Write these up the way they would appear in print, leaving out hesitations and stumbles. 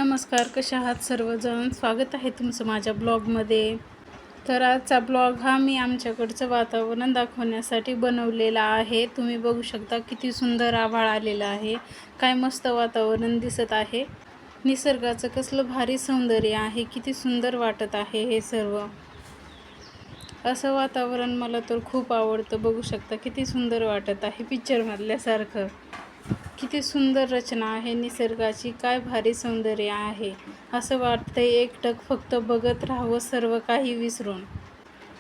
नमस्कार, कशा आहात सर्वजण. स्वागत आहे तुमचं माझ्या ब्लॉगमध्ये. तर आजचा ब्लॉग हा मी आमच्याकडचं वातावरण दाखवण्यासाठी बनवलेला आहे. तुम्ही बघू शकता किती सुंदर आभाळ आलेलं आहे. काय मस्त वातावरण दिसत आहे. निसर्गाचं कसलं भारी सौंदर्य आहे. किती सुंदर वाटत आहे हे सर्व. असं वातावरण मला तर खूप आवडतं. बघू शकता किती सुंदर वाटत आहे, पिक्चरमधल्यासारखं. किती सुंदर रचना आहे निसर्गाची. काय भारी सौंदर्य आहे. असं वाटतंय एकटक फक्त बघत राहावं सर्व काही विसरून.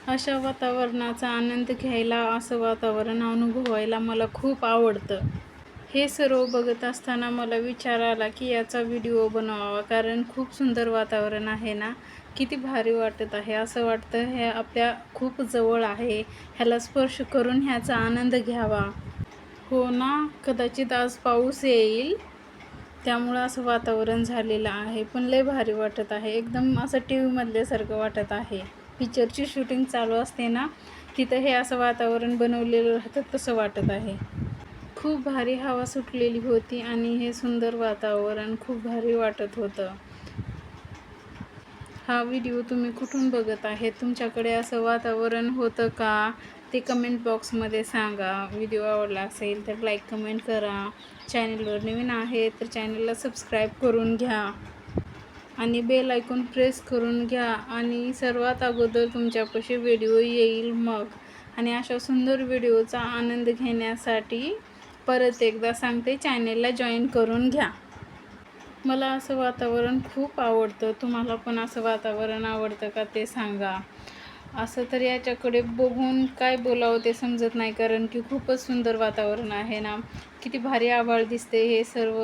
अशा वातावरणाचा आनंद घ्यायला, असं वातावरण अनुभवायला मला खूप आवडतं. हे सर्व बघत असताना मला विचार आला की याचा व्हिडिओ बनवावा, कारण खूप सुंदर वातावरण आहे ना. किती भारी वाटत आहे. असं वाटतं हे आपल्या खूप जवळ आहे. ह्याला स्पर्श करून ह्याचा आनंद घ्यावा. हो ना, कदाचित आज पाऊस येईल, त्यामुळं असं वातावरण झालेलं आहे. पण लय भारी वाटत आहे. एकदम असं टी व्हीमधल्यासारखं वाटत आहे. पिक्चरची शूटिंग चालू असते ना, तिथं हे असं वातावरण बनवलेलं राहतं, तसं वाटत आहे. खूप भारी हवा सुटलेली होती आणि हे सुंदर वातावरण खूप भारी वाटत होतं. हा व्हिडिओ तुम्ही कुठून बघत आहे? तुमच्याकडे असं वातावरण होतं का? ते कमेंट बॉक्समध्ये सांगा. व्हिडिओ आवडला असेल तर लाईक कमेंट करा. चॅनलवर नवीन आहे तर चॅनलला सबस्क्राईब करून घ्या आणि बेल आयकॉन प्रेस करून घ्या. आणि सर्वात अगोदर तुमच्यापाशी व्हिडिओ येईल मग. आणि अशा सुंदर व्हिडिओचा आनंद घेण्यासाठी परत एकदा सांगते, चॅनलला जॉईन करून घ्या. मला असं वातावरण खूप आवडतं. तुम्हाला पण असं वातावरण आवडतं का ते सांगा. असं तर याच्याकडे बघून काय बोलावं ते समजत नाही, कारण की खूपच सुंदर वातावरण आहे ना. किती भारी आभाळ दिसते. हे सर्व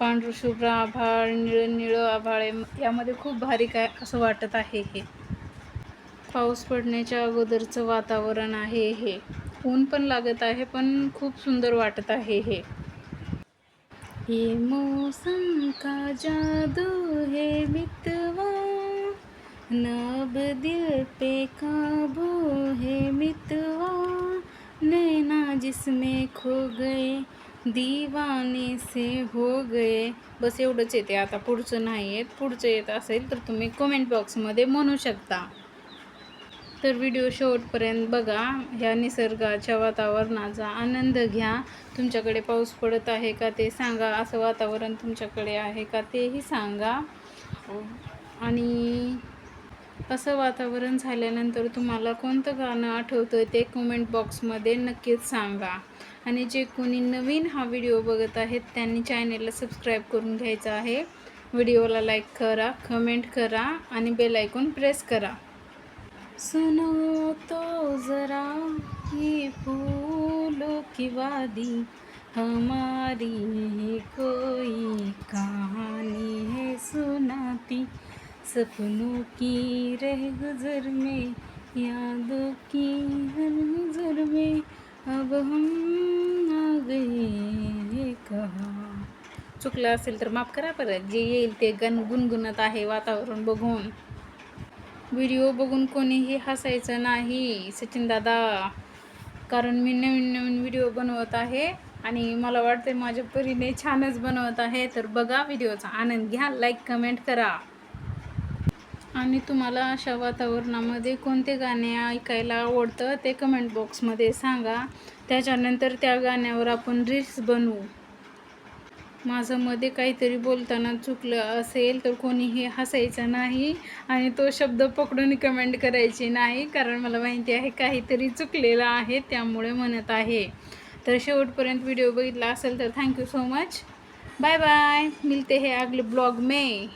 पांढरं शुभ्र आभाळ, निळं आभाळ आहे. यामध्ये खूप भारी काय असं वाटत आहे. हे पाऊस पडण्याच्या अगोदरचं वातावरण आहे. हे ऊन पण लागत आहे, पण खूप सुंदर वाटत आहे. ये मौसम का जादू है मितवा, नब दिल पे काबू है मितवा, नैना जिसमें खो गए दीवाने से हो गए. बस एवढंच येते, आता पुढचं नाही येत. पुढचं येत असेल तर तुम्ही कमेंट बॉक्समध्ये म्हणू शकता. तर व्हिडिओ शेवटपर्यंत बघा. ह्या निसर्गाच्या वातावरणाचा आनंद घ्या. तुमच्याकडे पाऊस पडत आहे का ते सांगा. असं वातावरण तुमच्याकडे आहे का तेही सांगा. आणि असं वातावरण झाल्यानंतर तुम्हाला कोणतं गाणं आठवतं ते कमेंट बॉक्समध्ये नक्कीच सांगा. आणि जे कोणी नवीन हा व्हिडिओ बघत आहेत त्यांनी चॅनलला सबस्क्राईब करून घ्यायचं आहे. व्हिडिओला लाईक करा, कमेंट करा आणि बेल आयकॉन प्रेस करा. सुनो तो ज़रा ये फूलों की वादी, हमारी ही कोई कहानी है सुनाती, सपनों की रह गुज़र में, यादों की हर गुज़र में, अब हम आ गए कहाँ. चुकलं असेल तर माफ करा. परत जे येईल ते गुणगुणत आहे वातावरण बघून. व्हिडिओ बघून कोणीही हसायचं नाही सचिन दादा, कारण मी नवीन नवीन व्हिडिओ बनवत आहे आणि मला वाटते माझ्या परीने छानच बनवत आहे. तर बघा, व्हिडिओचा आनंद घ्या, लाईक कमेंट करा. आणि तुम्हाला अशा वातावरणामध्ये कोणते गाणे ऐकायला आवडतं ते कमेंट बॉक्समध्ये सांगा. त्याच्यानंतर त्या गाण्यावर आपण रील्स बनवू. माझं मध्ये काहीतरी बोलताना चुकलं असेल तर कोणीही हसायचं नाही आणि तो शब्द पकडून कमेंट करायची नाही, कारण मला माहिती आहे काहीतरी चुकलेलं आहे, त्यामुळे म्हणत आहे. तर शेवटपर्यंत व्हिडिओ बघितला असेल तर thank you so much. Bye bye. मिलते हैं अगले ब्लॉग में.